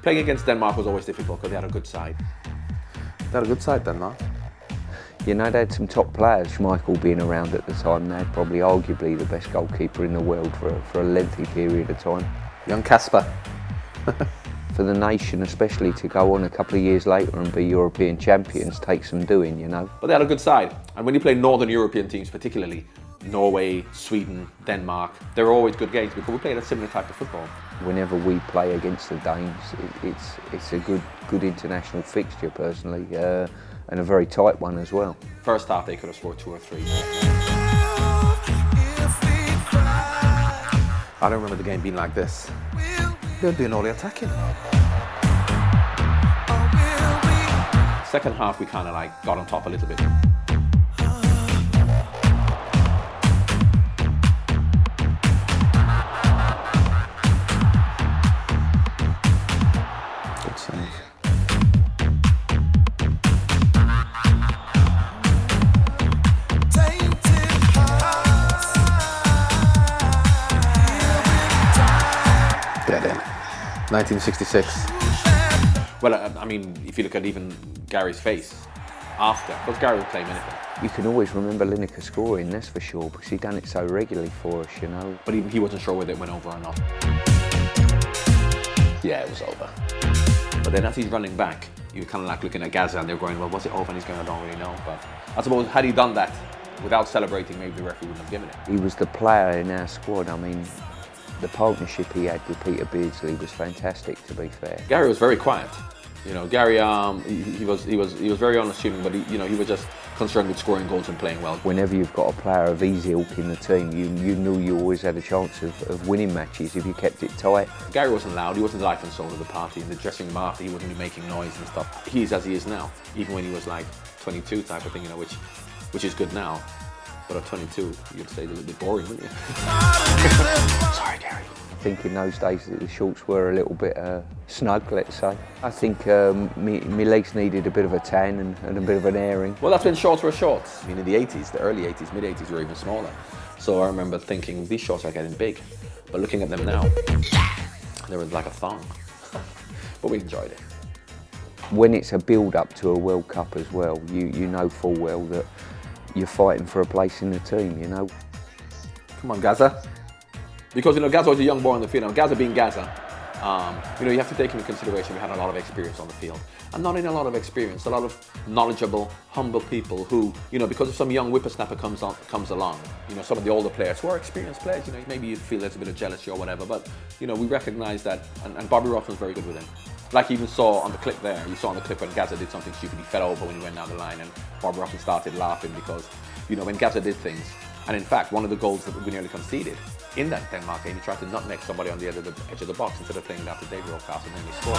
Playing against Denmark was always difficult because they had a good side. They had a good side, Denmark. You know, they had some top players, Schmeichel being around at the time. They had probably arguably the best goalkeeper in the world for a lengthy period of time. Young Casper. For the nation especially to go on a couple of years later and be European champions takes some doing, you know. But they had a good side. And when you play Northern European teams particularly, Norway, Sweden, Denmark, they're always good games because we played a similar type of football. Whenever we play against the Danes, it's a good international fixture personally, and a very tight one as well. First half they could have scored 2 or 3. I don't remember the game being like this. They're doing all the attacking. Second half we kind of like got on top a little bit. Good save. Dead end. 1966. Well, I mean, if you look at even Gary's face after, because Gary would play anything. You can always remember Lineker scoring, that's for sure, because he'd done it so regularly for us, you know. But he wasn't sure whether it went over or not. Yeah, it was over. But then as he's running back, you were kind of like looking at Gaza and they're going, well, was it over? And he's going, I don't really know. But I suppose had he done that without celebrating, maybe the referee wouldn't have given it. He was the player in our squad. I mean, the partnership he had with Peter Beardsley was fantastic, to be fair. Gary was very quiet. You know, Gary, he was very unassuming, but he was just concerned with scoring goals and playing well. Whenever you've got a player of his ilk in the team, you knew you always had a chance of winning matches if you kept it tight. Gary wasn't loud, he wasn't the life and soul of the party. In the dressing room after, he wouldn't be making noise and stuff. He is as he is now, even when he was like 22 type of thing, you know, which is good now. But at 22, you'd say it's a little bit boring, wouldn't you? Sorry, Gary. I think in those days the shorts were a little bit snug, let's say. I think my legs needed a bit of a tan and a bit of an airing. Well, that's when shorts were shorts. I mean, in the 80s, the early 80s, mid 80s were even smaller. So I remember thinking, these shorts are getting big. But looking at them now, they were like a thong. But we enjoyed it. When it's a build-up to a World Cup as well, you know full well that you're fighting for a place in the team, you know. Come on, Gaza. Because, you know, Gaza was a young boy on the field. Now, Gaza being Gaza, you know, you have to take into consideration we had a lot of experience on the field. And not in a lot of experience, a lot of knowledgeable, humble people who, you know, because if some young whippersnapper comes along, you know, some of the older players who are experienced players, you know, maybe you feel there's a bit of jealousy or whatever, but, you know, we recognise that, and Bobby Robson was very good with him. Like you even saw on the clip there, you saw on the clip when Gaza did something stupid, he fell over when he went down the line and Bobby Robson started laughing because, you know, when Gaza did things, and in fact, one of the goals that we nearly conceded in that Denmark game, he tried to nutmeg somebody on the edge of the box instead of playing it after David Rocast, and then he scored.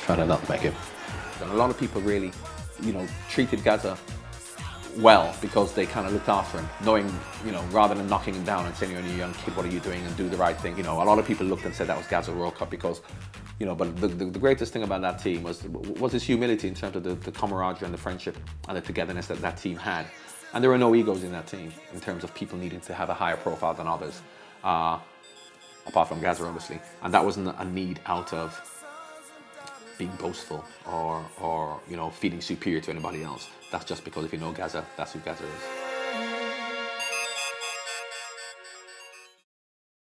Trying to nutmeg him. And a lot of people really, you know, treated Gaza well because they kind of looked after him, knowing, you know, rather than knocking him down and saying, you're a young kid, what are you doing, and do the right thing. You know, a lot of people looked and said that was Gaza World Cup because, you know, but the greatest thing about that team was his humility in terms of the camaraderie and the friendship and the togetherness that team had. And there were no egos in that team in terms of people needing to have a higher profile than others, apart from Gaza, obviously. And that wasn't a need out of being boastful or you know, feeling superior to anybody else. That's just because if you know Gaza, that's who Gaza is.